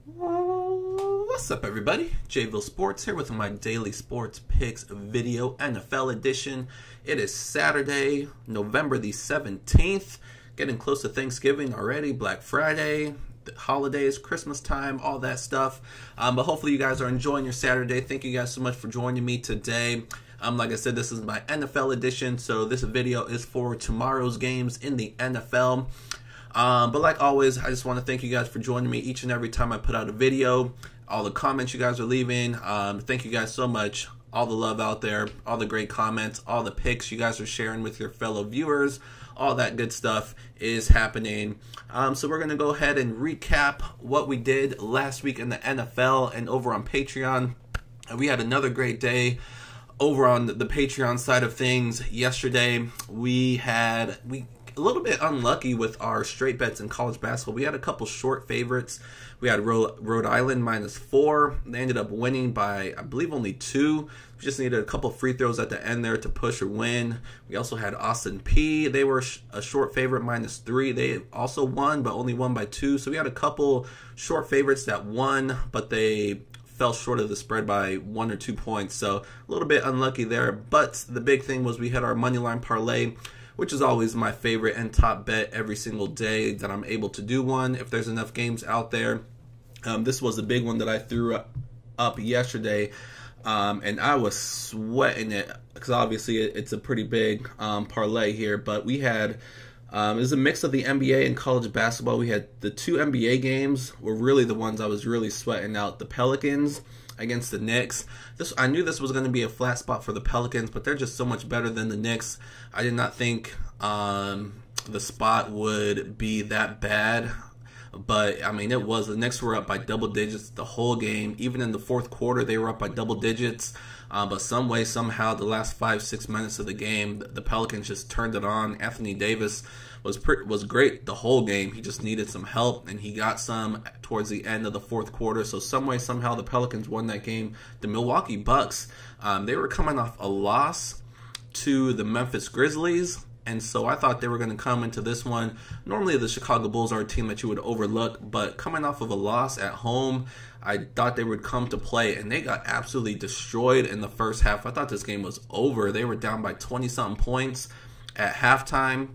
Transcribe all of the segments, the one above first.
What's up, everybody? JVille Sports here with my daily sports picks video, NFL edition. It is Saturday, November the 17th. Getting close to Thanksgiving already, Black Friday, the holidays, Christmas time, all that stuff. But hopefully you guys are enjoying your Saturday. Thank you guys so much for joining me today. Like I said, this is my NFL edition, so this video is for tomorrow's games in the NFL. But like always, I just want to thank you guys for joining me each and every time I put out a video. All the comments you guys are leaving, thank you guys so much. All the love out there, all the great comments, all the picks you guys are sharing with your fellow viewers, all that good stuff is happening. So we're going to go ahead and recap what we did last week in the NFL and over on Patreon. We had another great day over on the Patreon side of things. Yesterday, we a little bit unlucky with our straight bets in college basketball. We had a couple short favorites. We had Rhode Island -4. They ended up winning by, I believe, only 2. We just needed a couple free throws at the end there to push or win. We also had Austin P. They were a short favorite -3. They also won, but only won by 2. So we had a couple short favorites that won, but they fell short of the spread by 1 or 2 points. So a little bit unlucky there. But the big thing was we had our moneyline parlay, which is always my favorite and top bet every single day that I'm able to do one if there's enough games out there. This was a big one that I threw up yesterday, and I was sweating it because obviously it's a pretty big parlay here. But we had it was a mix of the NBA and college basketball. We had the 2 NBA games were really the ones I was really sweating out. The Pelicans against the Knicks. I knew this was going to be a flat spot for the Pelicans, but they're just so much better than the Knicks. I did not think the spot would be that bad, but I mean it was. The Knicks were up by double digits the whole game. Even in the fourth quarter, they were up by double digits. But some way, somehow, the last 5-6 minutes of the game, the Pelicans just turned it on. Anthony Davis was great the whole game. He just needed some help, and he got some towards the end of the fourth quarter. So some way, somehow, the Pelicans won that game. The Milwaukee Bucks, they were coming off a loss to the Memphis Grizzlies, and so I thought they were going to come into this one. Normally, the Chicago Bulls are a team that you would overlook, but coming off of a loss at home, I thought they would come to play, and they got absolutely destroyed in the first half. I thought this game was over. They were down by 20-something points at halftime.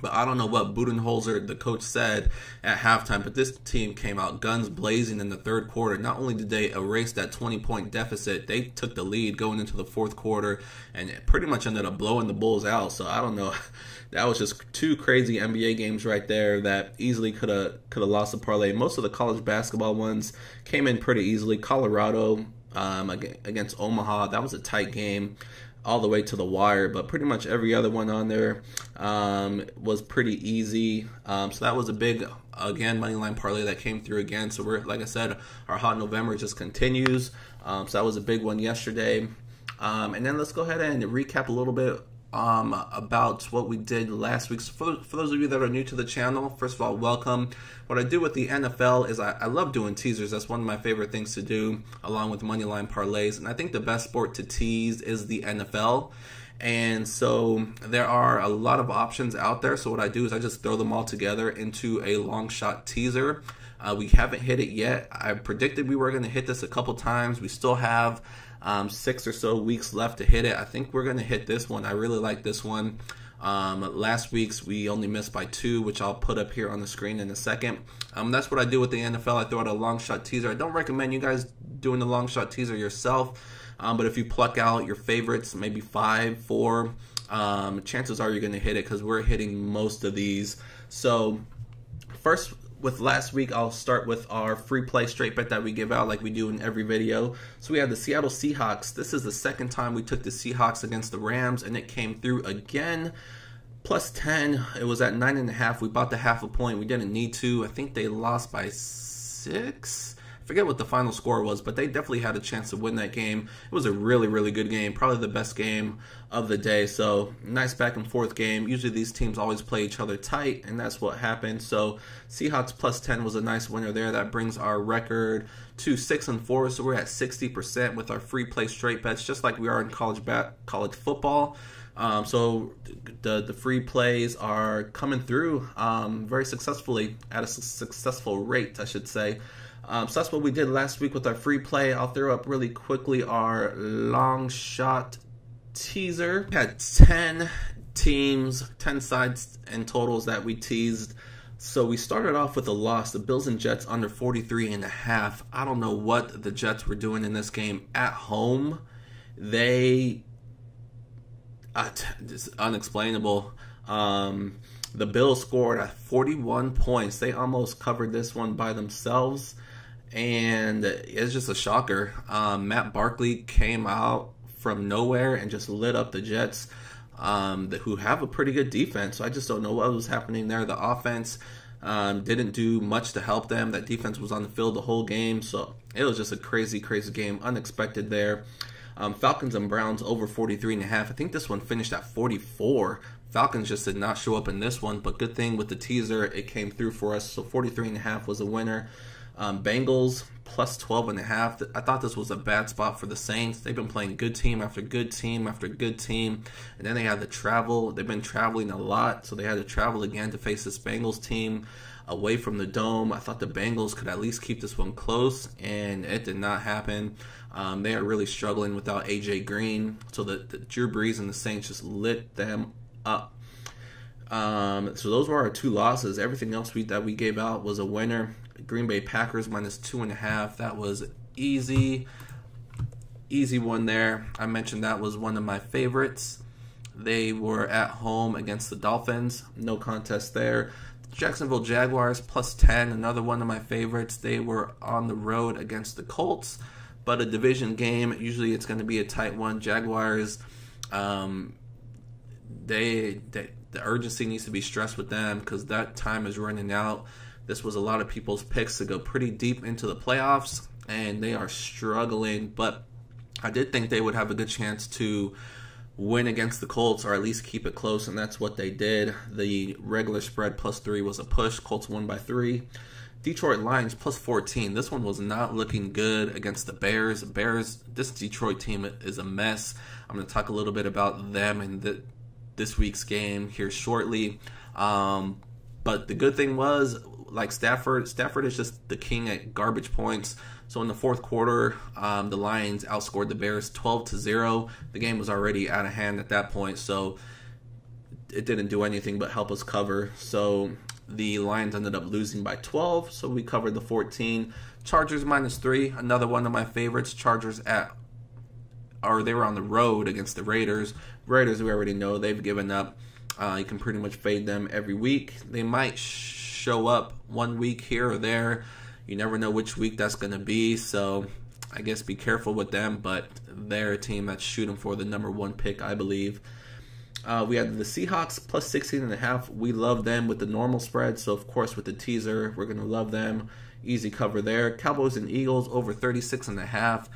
But I don't know what Budenholzer, the coach, said at halftime, but this team came out guns blazing in the third quarter. Not only did they erase that 20-point deficit, they took the lead going into the fourth quarter, and it pretty much ended up blowing the Bulls out. So I don't know. That was just 2 crazy NBA games right there that easily could have lost the parlay. Most of the college basketball ones came in pretty easily. Colorado against Omaha, that was a tight game all the way to the wire, but pretty much every other one on there was pretty easy. So that was a big, again, moneyline parlay that came through again. So we're, like I said, our hot November just continues. So that was a big one yesterday. And then let's go ahead and recap a little bit about what we did last week. So for those of you that are new to the channel, first of all, welcome. What I do with the NFL is I love doing teasers. That's one of my favorite things to do, along with moneyline parlays. And I think the best sport to tease is the NFL. And so there are a lot of options out there. So what I do is I just throw them all together into a long shot teaser. We haven't hit it yet. I predicted we were going to hit this a couple times. We still have 6 or so weeks left to hit it. I think we're going to hit this one. I really like this one. Last week's we only missed by 2, which I'll put up here on the screen in a second. That's what I do with the NFL. I throw out a long shot teaser. I don't recommend you guys doing the long shot teaser yourself, but if you pluck out your favorites, maybe 5, 4, chances are you're going to hit it because we're hitting most of these. So first, with last week, I'll start with our free play straight bet that we give out like we do in every video. So we have the Seattle Seahawks. This is the second time we took the Seahawks against the Rams, and it came through again. +10. It was at 9.5. We bought the half a point. We didn't need to. I think they lost by 6. I forget what the final score was, but they definitely had a chance to win that game. It was a really, really good game. Probably the best game of the day. So, nice back and forth game. Usually these teams always play each other tight, and that's what happened. So, Seahawks +10 was a nice winner there. That brings our record to 6-4. So, we're at 60% with our free play straight bets, just like we are in college football. So the free plays are coming through very successfully, at a successful rate, I should say. So that's what we did last week with our free play. I'll throw up really quickly our long shot teaser. We had 10 teams, 10 sides and totals that we teased. So we started off with a loss, the Bills and Jets under 43.5. I don't know what the Jets were doing in this game at home. They, it's unexplainable. The Bills scored at 41 points. They almost covered this one by themselves, and it's just a shocker. Matt Barkley came out from nowhere and just lit up the Jets, who have a pretty good defense. So I just don't know what was happening there. The offense didn't do much to help them. That defense was on the field the whole game, so it was just a crazy game, unexpected there. Falcons and Browns over 43.5. I think this one finished at 44. Falcons just did not show up in this one, but good thing with the teaser, it came through for us. So 43.5 was a winner. Bengals plus 12.5. I thought this was a bad spot for the Saints. They've been playing good team after good team after good team, and then they had to travel. They've been traveling a lot, so they had to travel again to face this Bengals team away from the Dome. I thought the Bengals could at least keep this one close, and it did not happen. They are really struggling without A.J. Green, so the Drew Brees and the Saints just lit them up. So those were our two losses. Everything else that we gave out was a winner. Green Bay Packers minus 2.5. That was easy one there. I mentioned that was one of my favorites. They were at home against the Dolphins. No contest there. Jacksonville Jaguars plus 10. Another one of my favorites. They were on the road against the Colts, but a division game. Usually it's going to be a tight one. Jaguars, the urgency needs to be stressed with them because that time is running out. This was a lot of people's picks to go pretty deep into the playoffs, and they are struggling. But I did think they would have a good chance to win against the Colts, or at least keep it close, and that's what they did. The regular spread plus 3 was a push. Colts won by 3. Detroit Lions plus 14. This one was not looking good against the Bears. This Detroit team is a mess. I'm going to talk a little bit about them in this week's game here shortly. But the good thing was, like Stafford is just the king at garbage points. So in the fourth quarter, the Lions outscored the Bears 12-0. The game was already out of hand at that point, so it didn't do anything but help us cover. So the Lions ended up losing by 12, so we covered the 14. Chargers minus 3, another one of my favorites. Chargers they were on the road against the Raiders. Raiders, we already know, they've given up. You can pretty much fade them every week. They might show up one week here or there. You never know which week that's going to be, so I guess be careful with them, but they're a team that's shooting for the number 1 pick, I believe. We had the Seahawks plus 16.5. We love them with the normal spread, so of course with the teaser, we're going to love them. Easy cover there. Cowboys and Eagles over 36.5.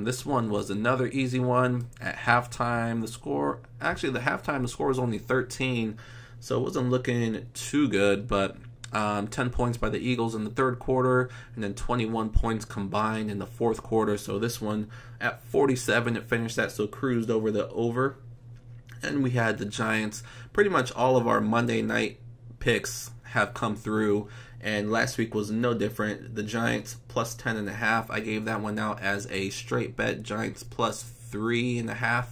This one was another easy one. At halftime, the score was only 13, so it wasn't looking too good, but 10 points by the Eagles in the third quarter, and then 21 points combined in the fourth quarter. So this one at 47, it finished that, so cruised over the over. And we had the Giants. Pretty much all of our Monday night picks have come through, and last week was no different. The Giants plus 10.5. I gave that one out as a straight bet. Giants plus 3.5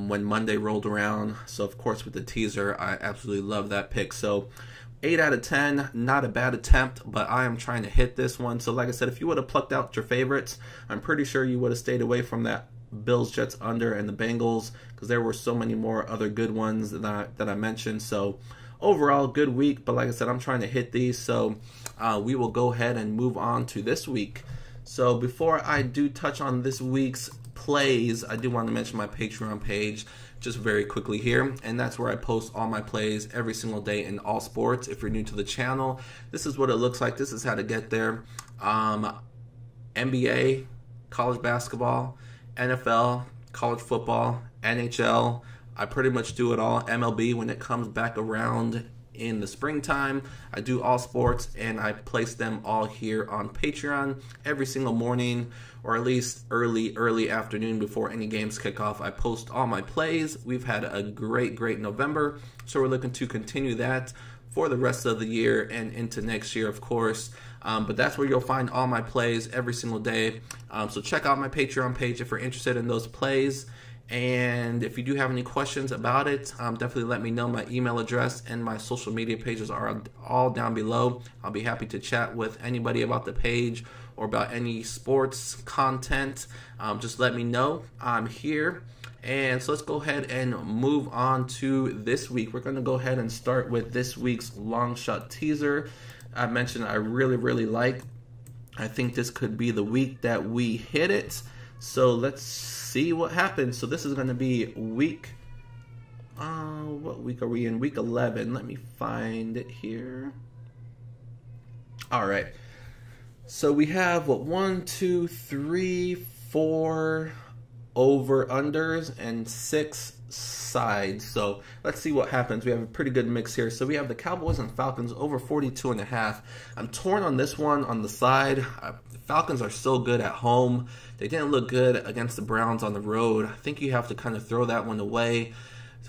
when Monday rolled around. So of course with the teaser, I absolutely love that pick. So 8 out of 10, not a bad attempt, but I am trying to hit this one. So like I said, if you would have plucked out your favorites, I'm pretty sure you would have stayed away from that Bills, Jets under, and the Bengals, because there were so many more other good ones that I mentioned. So overall, good week, but like I said, I'm trying to hit these. So we will go ahead and move on to this week. So before I do touch on this week's plays, I do want to mention my Patreon page just very quickly here, and that's where I post all my plays every single day in all sports. If you're new to the channel, this is what it looks like. This is how to get there. NBA, college basketball, NFL, college football, NHL. I pretty much do it all. MLB when it comes back around in the springtime. I do all sports, and I place them all here on Patreon every single morning, or at least early afternoon before any games kick off. I post all my plays. We've had a great November, so we're looking to continue that for the rest of the year and into next year, of course. But that's where you'll find all my plays every single day. So check out my Patreon page if you're interested in those plays. And if you do have any questions about it, definitely let me know. My email address and my social media pages are all down below. I'll be happy to chat with anybody about the page or about any sports content. Just let me know. I'm here. And so let's go ahead and move on to this week. We're going to go ahead and start with this week's long shot teaser. I mentioned I really like. I think this could be the week that we hit it. So let's see what happens. So this is going to be week, what week are we in? Week 11. Let me find it here. All right. So we have, 1, 2, 3, 4 over-unders and 6 sides. So let's see what happens. We have a pretty good mix here. So we have the Cowboys and Falcons over 42.5. I'm torn on this one on the side. The Falcons are so good at home. They didn't look good against the Browns on the road. I think you have to kind of throw that one away.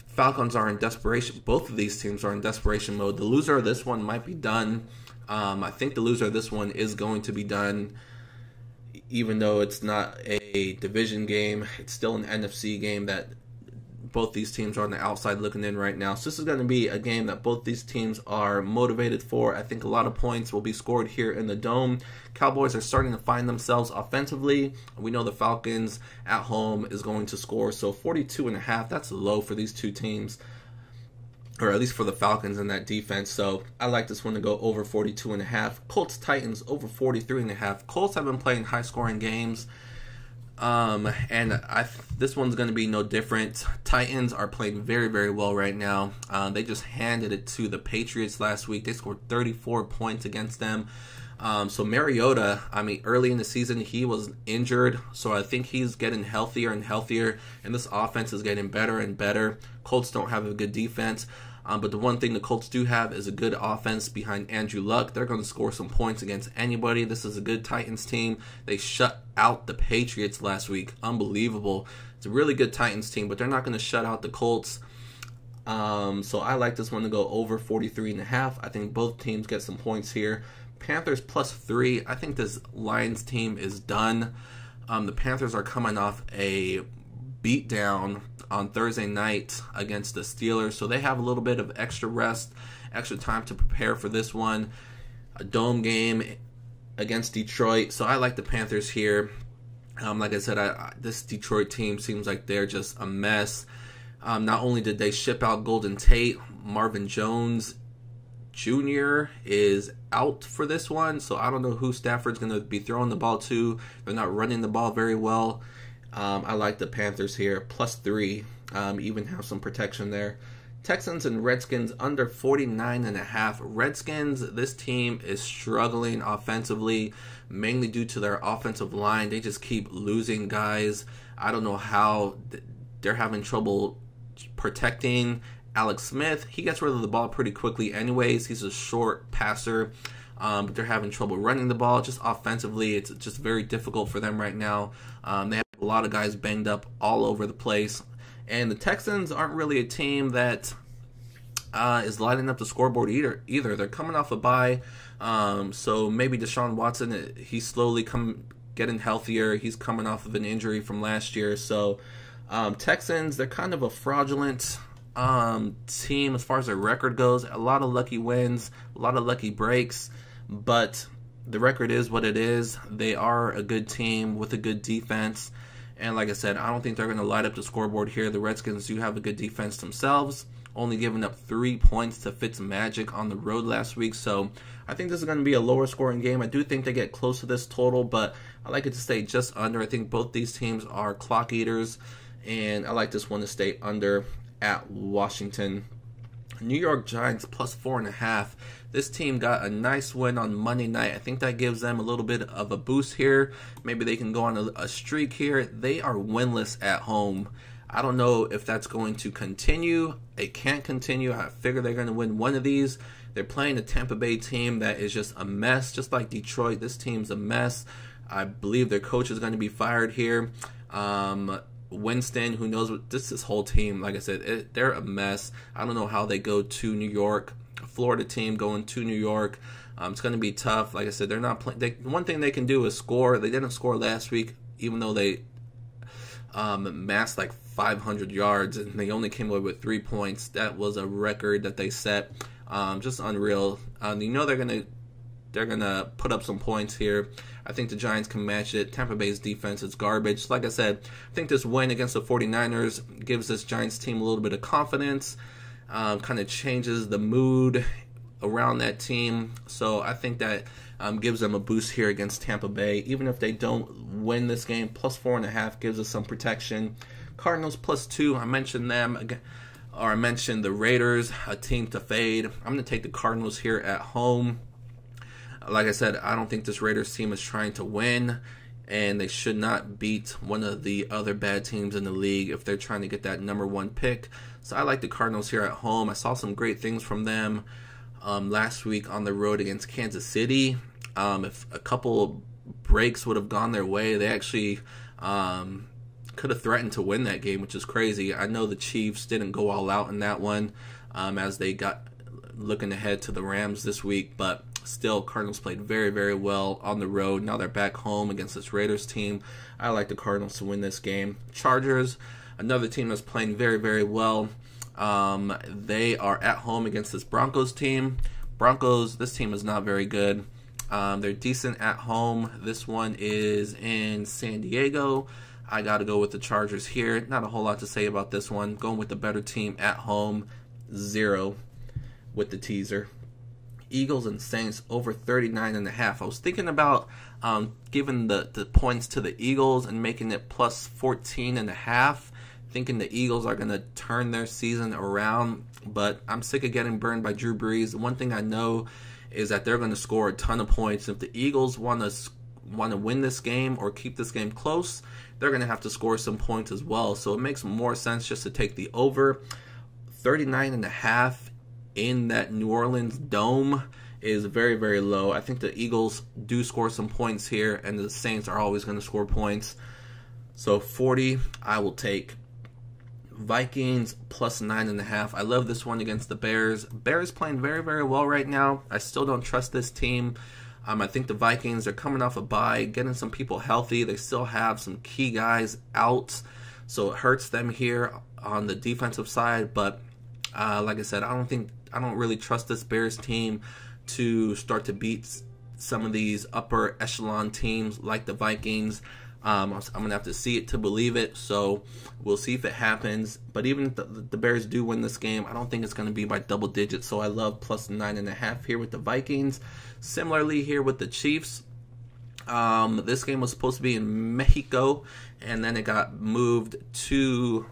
Falcons are in desperation. Both of these teams are in desperation mode. The loser of this one might be done. I think the loser of this one is going to be done. Even though it's not a division game, it's still an NFC game that both these teams are on the outside looking in right now. So this is going to be a game that both these teams are motivated for. I think a lot of points will be scored here in the Dome. Cowboys are starting to find themselves offensively. We know the Falcons at home is going to score. So 42.5, that's low for these two teams, or at least for the Falcons in that defense. So I like this one to go over 42.5. Colts Titans over 43.5. Colts have been playing high scoring games. This one's going to be no different. Titans are playing very well right now. They just handed it to the Patriots last week. They scored 34 points against them. So Mariota, early in the season, he was injured. So I think he's getting healthier and healthier. And this offense is getting better and better. Colts don't have a good defense. But the one thing the Colts do have is a good offense behind Andrew Luck. They're going to score some points against anybody. This is a good Titans team. They shut out the Patriots last week. Unbelievable. It's a really good Titans team, but they're not going to shut out the Colts. So I like this one to go over 43.5. I think both teams get some points here. Panthers +3. I think this Lions team is done. The Panthers are coming off a beatdown on Thursday night against the Steelers, so they have a little bit of extra rest, extra time to prepare for this one. A dome game against Detroit, so I like the Panthers here. Like I said, this Detroit team seems like they're just a mess. Not only did they ship out Golden Tate, Marvin Jones Jr. is out for this one, so I don't know who Stafford's going to be throwing the ball to. They're not running the ball very well. I like the Panthers here, +3, even have some protection there. Texans and Redskins under 49.5. Redskins, this team is struggling offensively, mainly due to their offensive line. They just keep losing guys. I don't know how they're having trouble protecting Alex Smith. He gets rid of the ball pretty quickly anyways. He's a short passer. But they're having trouble running the ball. Just offensively, it's just very difficult for them right now. They have a lot of guys banged up all over the place. And the Texans aren't really a team that is lighting up the scoreboard either. They're coming off a bye. So maybe Deshaun Watson, he's slowly getting healthier. He's coming off of an injury from last year. So Texans, they're kind of a fraudulent team as far as their record goes. A lot of lucky wins, a lot of lucky breaks. But the record is what it is. They are a good team with a good defense. And like I said, I don't think they're going to light up the scoreboard here. The Redskins do have a good defense themselves, only giving up 3 points to Fitzmagic on the road last week. So I think this is going to be a lower scoring game. I do think they get close to this total, but I like it to stay just under. I think both these teams are clock eaters, and I like this one to stay under at Washington. New York Giants +4.5. This team got a nice win on Monday night. I think that gives them a little bit of a boost here. Maybe they can go on a streak here. They are winless at home. I don't know if that's going to continue. It can't continue. I figure they're going to win one of these. They're playing a Tampa Bay team that is just a mess, just like Detroit. This team's a mess. I believe their coach is going to be fired here. Winston, who knows what this whole team, like I said, they're a mess. I don't know how they go to New York. Florida team going to New York. It's going to be tough. Like I said, they're not playing. One thing they can do is score. They didn't score last week, even though they massed like 500 yards, and they only came away with 3 points. That was a record that they set. Just unreal. They're gonna put up some points here. I think the Giants can match it. Tampa Bay's defense is garbage. Like I said, I think this win against the 49ers gives this Giants team a little bit of confidence. Kind of changes the mood around that team. So I think that gives them a boost here against Tampa Bay. Even if they don't win this game, plus 4.5 gives us some protection. Cardinals plus 2, I mentioned them again, or I mentioned the Raiders, a team to fade. I'm going to take the Cardinals here at home. Like I said, I don't think this Raiders team is trying to win, and they should not beat one of the other bad teams in the league if they're trying to get that #1 pick. So I like the Cardinals here at home. I saw some great things from them last week on the road against Kansas City. If a couple breaks would have gone their way, they actually could have threatened to win that game, which is crazy. I know the Chiefs didn't go all out in that one as they got looking ahead to the Rams this week, but still, Cardinals played very, very well on the road. Now they're back home against this Raiders team. I like the Cardinals to win this game. Chargers, another team that's playing very, very well. They are at home against this Broncos team. Broncos, this team is not very good. They're decent at home. This one is in San Diego. I got to go with the Chargers here. Not a whole lot to say about this one. Going with the better team at home. 0 with the teaser. Eagles and Saints over 39.5. I was thinking about giving the points to the Eagles and making it plus 14.5. Thinking the Eagles are going to turn their season around, but I'm sick of getting burned by Drew Brees. The one thing I know is that they're going to score a ton of points. If the Eagles want to win this game or keep this game close, they're going to have to score some points as well. So it makes more sense just to take the over. 39.5 in that New Orleans dome is very, very low. I think the Eagles do score some points here, and the Saints are always going to score points. So 40, I will take. Vikings plus 9.5. I love this one against the Bears. Bears playing very, very well right now. I still don't trust this team. I think the Vikings are coming off a bye, getting some people healthy. They still have some key guys out, so it hurts them here on the defensive side. But like I said, I don't really trust this Bears team to start to beat some of these upper echelon teams like the Vikings. I'm going to have to see it to believe it, so we'll see if it happens. But even if the Bears do win this game, I don't think it's going to be by double digits, so I love plus 9.5 here with the Vikings. Similarly here with the Chiefs, this game was supposed to be in Mexico, and then it got moved to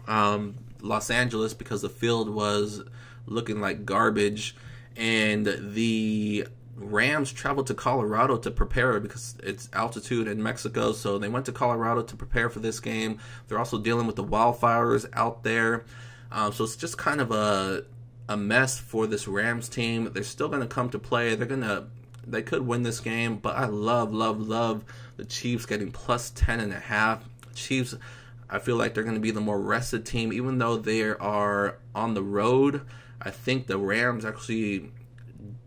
Los Angeles because the field was looking like garbage, and the Rams traveled to Colorado to prepare because it's altitude in Mexico, so they went to Colorado to prepare for this game. They're also dealing with the wildfires out there, so it's just kind of a mess for this Rams team. They're still going to come to play. They could win this game, but I love the Chiefs getting plus 10.5. Chiefs, I feel like they're going to be the more rested team, even though they are on the road. I think the Rams actually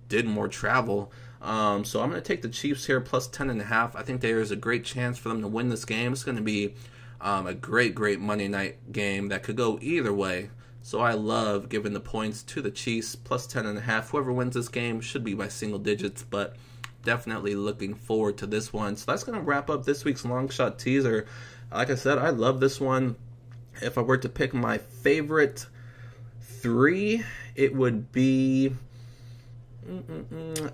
did more travel. So I'm going to take the Chiefs here plus 10.5. I think there's a great chance for them to win this game. It's going to be a great Monday night game that could go either way. So I love giving the points to the Chiefs plus 10.5. Whoever wins this game should be by single digits, but definitely looking forward to this one. So that's going to wrap up this week's long shot teaser. Like I said, I love this one. If I were to pick my favorite 3, it would be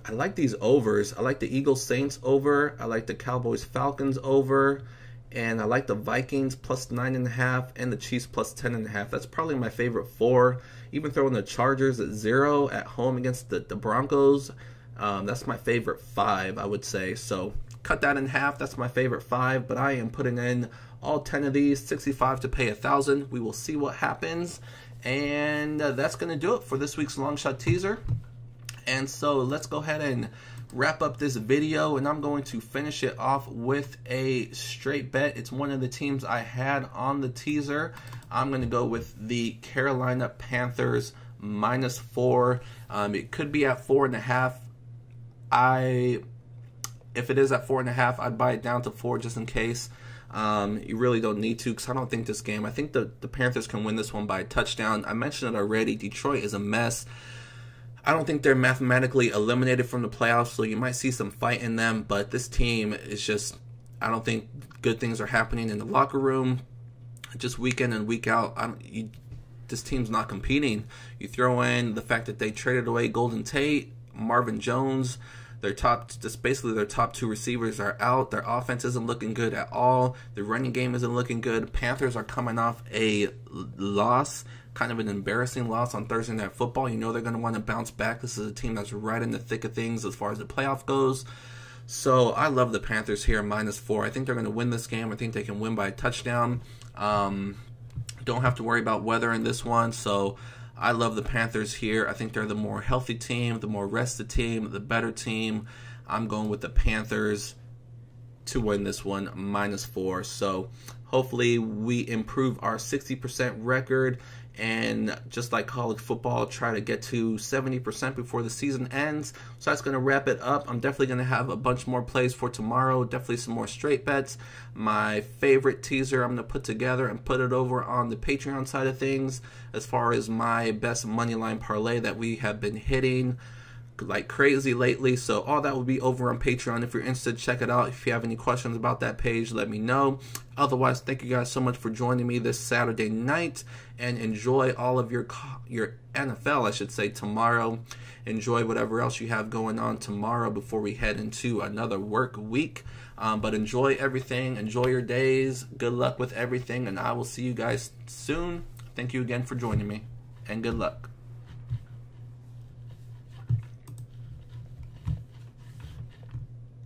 I like these overs. I like the Eagles-Saints over. I like the Cowboys-Falcons over. And I like the Vikings plus 9.5 and the Chiefs plus 10.5. That's probably my favorite 4. Even throwing the Chargers at 0 at home against the Broncos. That's my favorite 5, I would say. So cut that in half. That's my favorite 5, but I am putting in all 10 of these, 65 to pay 1,000. We will see what happens, and that's going to do it for this week's long shot teaser. And so let's go ahead and wrap up this video, and I'm going to finish it off with a straight bet. It's one of the teams I had on the teaser. I'm going to go with the Carolina Panthers -4. It could be at 4.5. If it is at 4.5, I'd buy it down to 4 just in case. You really don't need to, because I don't think this game, I think the Panthers can win this one by a touchdown. I mentioned it already. Detroit is a mess. I don't think they're mathematically eliminated from the playoffs, so you might see some fight in them, but this team is just, I don't think good things are happening in the locker room. Just week in and week out, this team's not competing. You throw in the fact that they traded away Golden Tate, Marvin Jones, their top 2 receivers are out. Their offense isn't looking good at all. The running game isn't looking good. Panthers are coming off a loss, kind of an embarrassing loss on Thursday Night Football. You know they're going to want to bounce back. This is a team that's right in the thick of things as far as the playoff goes. So I love the Panthers here, -4. I think they're going to win this game. I think they can win by a touchdown. Don't have to worry about weather in this one, so I love the Panthers here. I think they're the more healthy team, the more rested team, the better team. I'm going with the Panthers to win this one, -4. So hopefully we improve our 60% record, and just like college football, try to get to 70% before the season ends. So that's going to wrap it up. I'm definitely going to have a bunch more plays for tomorrow, definitely some more straight bets. My favorite teaser I'm going to put together and put it over on the Patreon side of things, as far as my best money line parlay that we have been hitting like crazy lately. So all that will be over on Patreon. If you're interested, check it out. If you have any questions about that page, let me know. Otherwise, thank you guys so much for joining me this Saturday night, and enjoy all of your NFL, I should say, tomorrow. Enjoy whatever else you have going on tomorrow before we head into another work week. But enjoy everything. Enjoy your days. Good luck with everything, and I will see you guys soon. Thank you again for joining me, and good luck.